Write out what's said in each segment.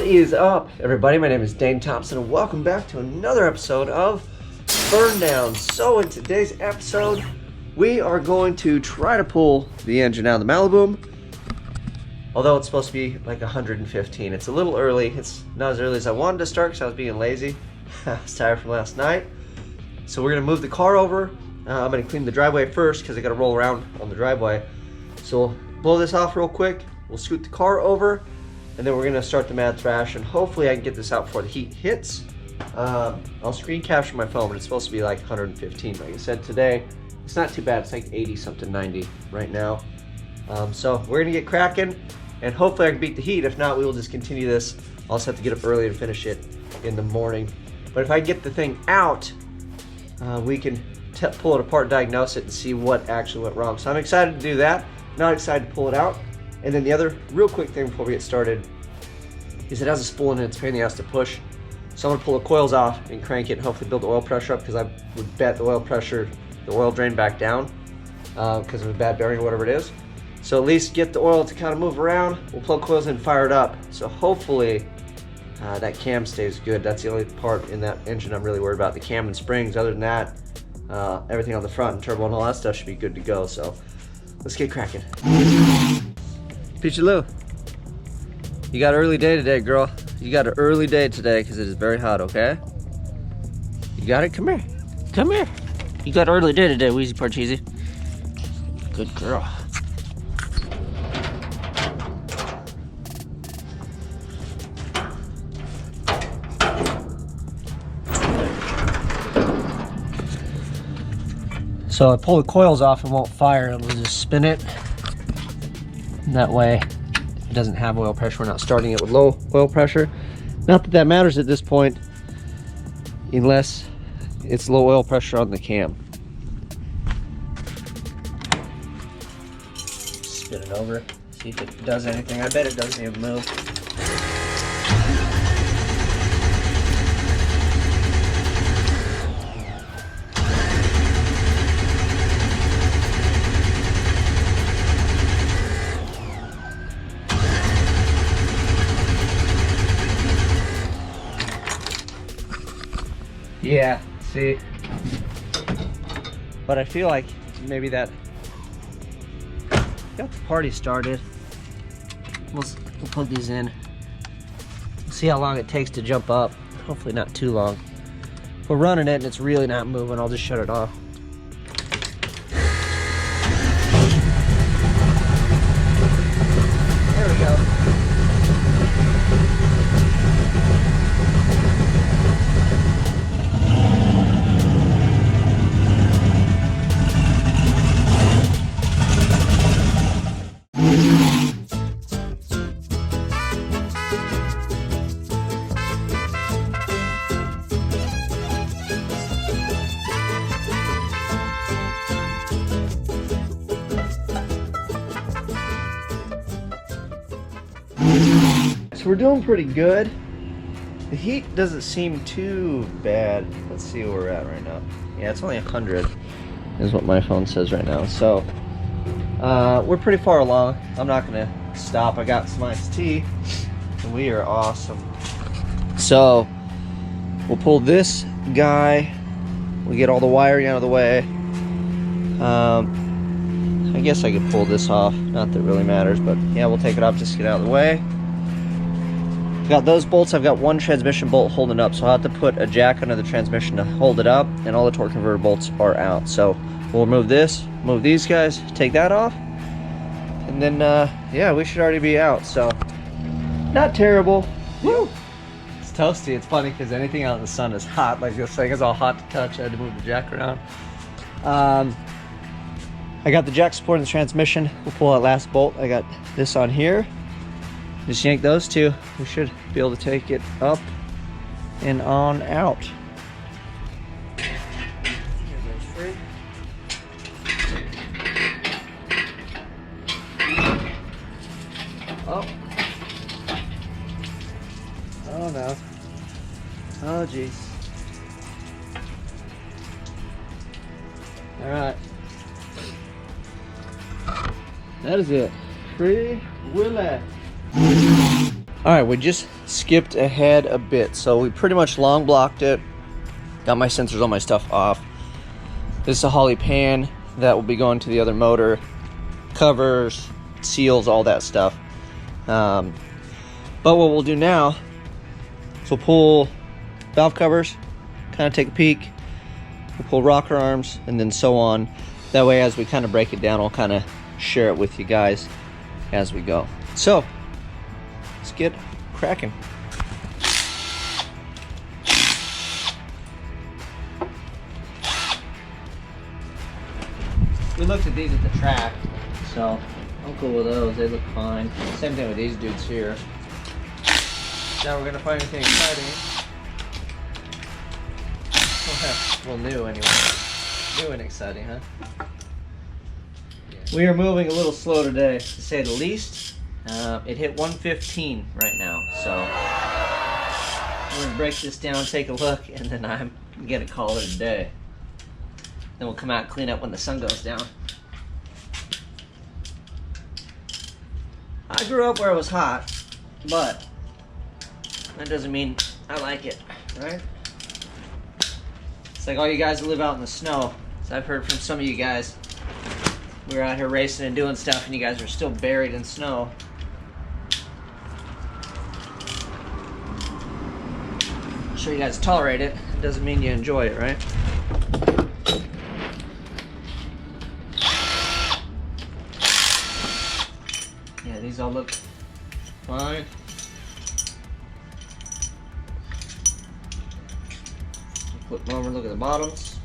is up, everybody? My name is Dane Thompson, and welcome back to another episode of BurnDown. So in today's episode, we are going to try to pull the engine out of the Maliboom. Although it's supposed to be like 115. It's a little early. It's not as early as I wanted to start because I was being lazy. I was tired from last night. So we're going to move the car over. I'm going to clean the driveway first because I got to roll around on the driveway. So we'll blow this off real quick. We'll scoot the car over. And then we're going to start the mad thrash. And hopefully I can get this out before the heat hits. I'll screen capture my phone, but it's supposed to be like 115. Like I said today, it's not too bad. It's like 80 something, 90 right now. So we're going to get cracking. And hopefully I can beat the heat. If not, we will just continue this. I'll just have to get up early and finish it in the morning. But if I get the thing out, we can pull it apart, diagnose it, and see what actually went wrong. So I'm excited to do that. Not excited to pull it out. And then the other real quick thing before we get started is it has a spool in it. It's a pain in the ass to push. So I'm going to pull the coils off and crank it and hopefully build the oil pressure up, because I would bet the oil drain back down because of a bad bearing or whatever it is. So at least get the oil to kind of move around. We'll plug coils in and fire it up. So hopefully that cam stays good. That's the only part in that engine I'm really worried about, the cam and springs. Other than that, everything on the front and turbo and all that stuff should be good to go. So let's get cracking. Peachy Lou, you got an early day today, girl. You got an early day today because it is very hot, okay? You got it? Come here. Come here. You got an early day today, Wheezy Parcheesi. Good girl. So I pull the coils off and won't fire. It'll just spin it. And that way it doesn't have oil pressure. We're not starting it with low oil pressure. Not that that matters at this point, unless it's low oil pressure on the cam. Spin it over, see if it does anything. I bet it doesn't even move. Yeah, see, but I feel like maybe that got the party started. We'll plug these in. We'll see how long it takes to jump up. Hopefully not too long. If we're running it and it's really not moving, I'll just shut it off. There we go. So we're doing pretty good. The heat doesn't seem too bad. Let's see where we're at right now. Yeah, it's only 100 is what my phone says right now. So we're pretty far along. I'm not gonna stop. I got some iced tea and we are awesome. So we'll pull this guy. We'll get all the wiring out of the way. I guess I could pull this off. Not that it really matters, but yeah, we'll take it off just to get out of the way. Got those bolts. I've got one transmission bolt holding up, so I'll have to put a jack under the transmission to hold it up, and all the torque converter bolts are out. So we'll remove this, move these guys, take that off, and then yeah, we should already be out. So not terrible. Woo! It's toasty. It's funny because anything out in the sun is hot. Like this thing is all hot to touch. I had to move the jack around. I got the jack supporting the transmission. We'll pull that last bolt. I got this on here. Just yank those two. We should be able to take it up and on out. Oh. Oh no. Oh geez. All right. That is it. Free Willy. Alright, we just skipped ahead a bit. So we pretty much long blocked it. Got my sensors, all my stuff off. This is a Holly pan that will be going to the other motor. Covers, seals, all that stuff. But what we'll do now is we'll pull valve covers, kind of take a peek. We'll pull rocker arms, and then so on. That way, as we kind of break it down, I'll kind of share it with you guys as we go. So, let's get cracking. We looked at these at the track, so I'm cool with those. They look fine. Same thing with these dudes here. Now we're gonna find anything exciting. Well, new anyway. New and exciting, huh? We are moving a little slow today, to say the least. It hit 115 right now, so we're gonna break this down, take a look, and then I'm gonna call it a day. Then we'll come out and clean up when the sun goes down. I grew up where it was hot, but that doesn't mean I like it, right? It's like all you guys that live out in the snow. So I've heard from some of you guys, we were out here racing and doing stuff and you guys are still buried in snow. I'm sure you guys tolerate it. It doesn't mean you enjoy it, right? Yeah, these all look fine. Flip them over, look at the bottoms.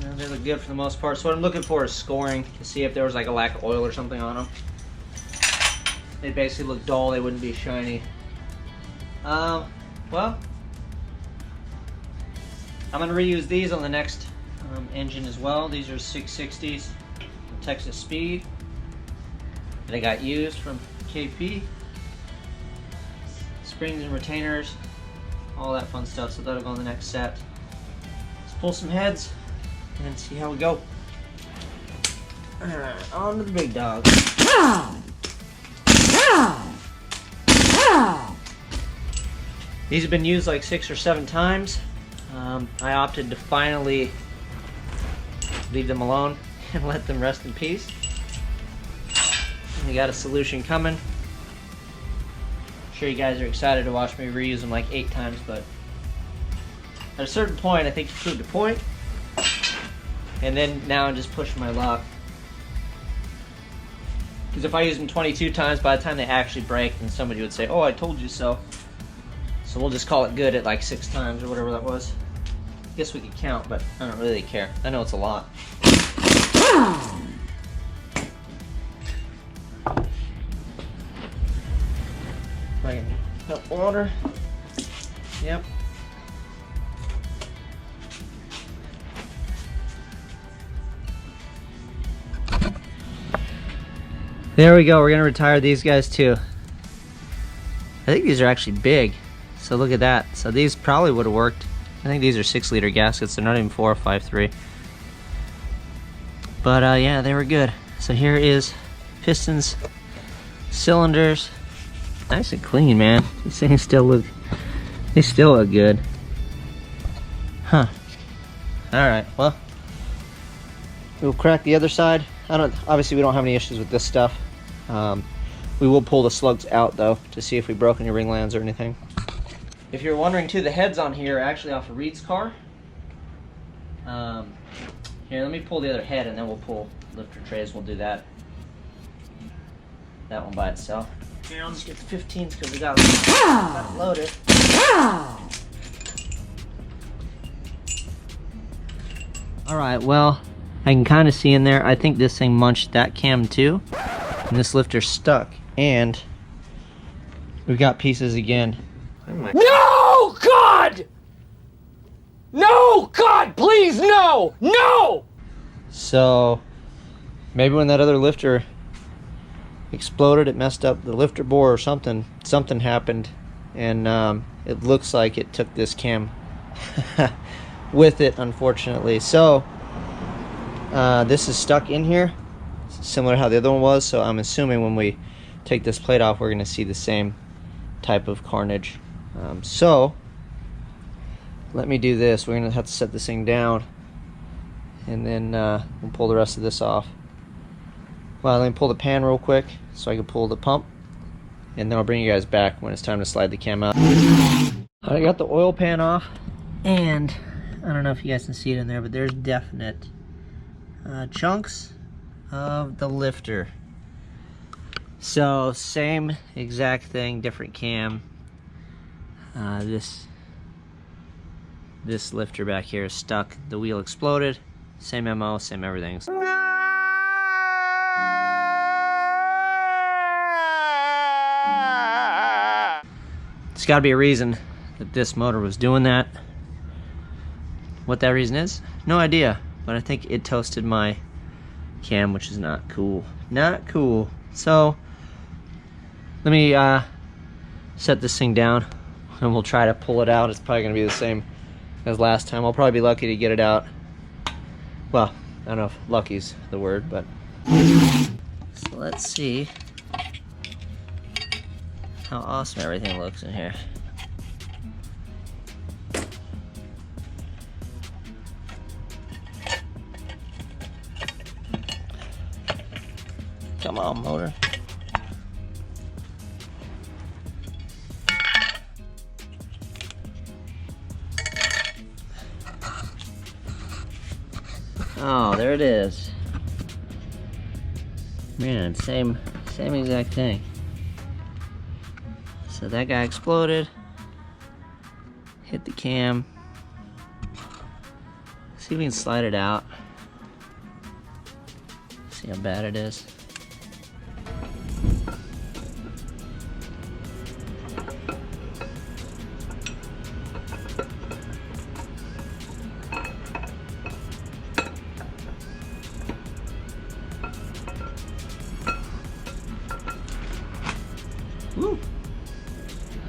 Yeah, they look good for the most part. So what I'm looking for is scoring to see if there was like a lack of oil or something on them. They basically look dull, they wouldn't be shiny. Well, I'm going to reuse these on the next engine as well. These are 660s, Texas Speed, that I got used from KP. Springs and retainers, all that fun stuff, so that'll go on the next set. Let's pull some heads and see how we go. Alright, on to the big dog. These have been used like 6 or 7 times. I opted to finally leave them alone and let them rest in peace. We got a solution coming. Sure you guys are excited to watch me reuse them like 8 times, but at a certain point I think you proved a point, and then now I'm just pushing my luck, because if I use them 22 times, by the time they actually break, then somebody would say, oh, I told you so. So we'll just call it good at like 6 times or whatever that was. I guess we could count, but I don't really care. I know it's a lot. Cup water. Yep. There we go. We're gonna retire these guys too. I think these are actually big. So look at that. So these probably would have worked. I think these are 6-liter gaskets. They're not even 4 or 5.3. But yeah, they were good. So here is pistons, cylinders. Nice and clean, man. These things still look, they still look good. Huh. Alright, well, we'll crack the other side. Obviously we don't have any issues with this stuff. We will pull the slugs out though, to see if we broke any ring lands or anything. If you're wondering too, the heads on here are actually off of Reed's car. Here, let me pull the other head and then we'll pull lifter trays. We'll do that. That one by itself. Here, I'll just get the 15s because we got it loaded. Alright, well, I can kind of see in there. I think this thing munched that cam too. And this lifter's stuck. And we've got pieces again. No, God! No, God, please, no! No! So, maybe when that other lifter exploded, it messed up the lifter bore or something. Something happened, and it looks like it took this cam with it, unfortunately. So, this is stuck in here. similar to how the other one was, so I'm assuming when we take this plate off, we're going to see the same type of carnage. So let me do this. We're going to have to set this thing down, and then we'll pull the rest of this off. Well, let me pull the pan real quick so I can pull the pump, and then I'll bring you guys back when it's time to slide the cam out. I got the oil pan off, and I don't know if you guys can see it in there, but there's definite chunks of the lifter. So same exact thing, different cam. This lifter back here is stuck. The wheel exploded. Same MO, same everything. There's got to be a reason that this motor was doing that. What that reason is, no idea. But I think it toasted my cam, which is not cool. Not cool. So let me set this thing down, and we'll try to pull it out. It's probably going to be the same as last time. I'll probably be lucky to get it out. Well, I don't know if lucky's the word, but so let's see how awesome everything looks in here. Come on, motor. Oh, there it is. Man, same exact thing. So that guy exploded, hit the cam. See if we can slide it out. See how bad it is. Woo.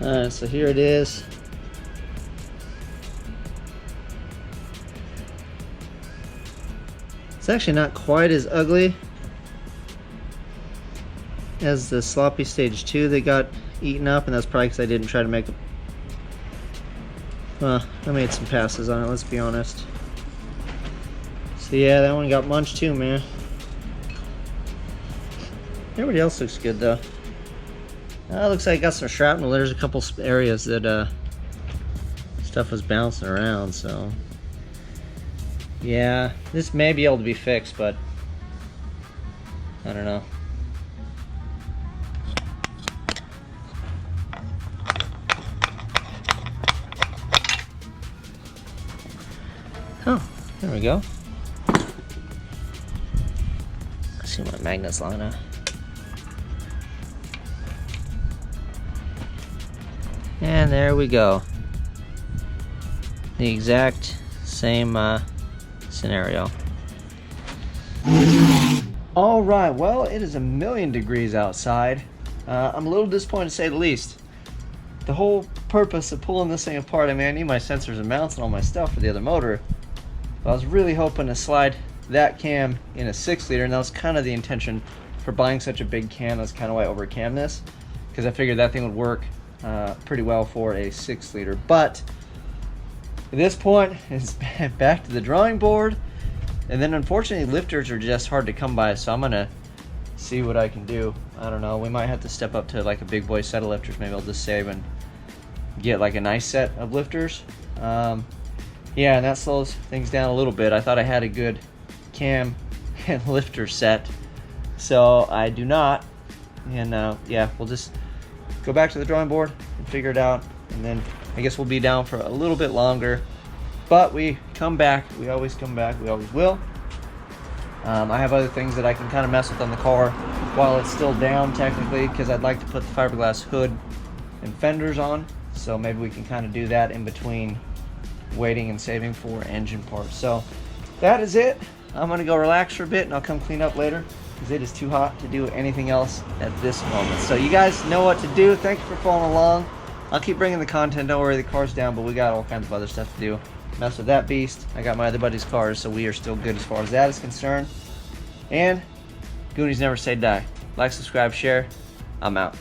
Alright, so here it is. It's actually not quite as ugly as the sloppy stage 2 that got eaten up, and that's probably because I didn't try to make it. Well, I made some passes on it, let's be honest. So yeah, that one got munched too, man. Everybody else looks good though. Looks like I got some shrapnel. There's a couple areas that stuff was bouncing around, so yeah, this may be able to be fixed, but I don't know. Oh, there we go. Let's see my magnets long enough. And there we go. The exact same scenario. Alright, well, it is 1,000,000 degrees outside. I'm a little disappointed to say the least. The whole purpose of pulling this thing apart, I mean, I need my sensors and mounts and all my stuff for the other motor. But I was really hoping to slide that cam in a 6-liter, and that was kind of the intention for buying such a big cam. That's kind of why I overcammed this, because I figured that thing would work pretty well for a 6-liter. But at this point, it's back to the drawing board, and then unfortunately lifters are just hard to come by, so I'm gonna see what I can do. I don't know, we might have to step up to like a big boy set of lifters. Maybe I'll just save and get like a nice set of lifters. Yeah, and that slows things down a little bit. I thought I had a good cam and lifter set, so I do not. And yeah, we'll just go back to the drawing board and figure it out, and then I guess we'll be down for a little bit longer, but we come back. We always come back. We always will. I have other things that I can kind of mess with on the car while it's still down technically, because I'd like to put the fiberglass hood and fenders on, so maybe we can kind of do that in between waiting and saving for engine parts. So that is it. I'm gonna go relax for a bit, and I'll come clean up later, because it is too hot to do anything else at this moment. So you guys know what to do. Thank you for following along. I'll keep bringing the content. Don't worry, the car's down, but we got all kinds of other stuff to do. Mess with that beast. I got my other buddy's cars, so we are still good as far as that is concerned. And Goonies never say die. Like, subscribe, share. I'm out.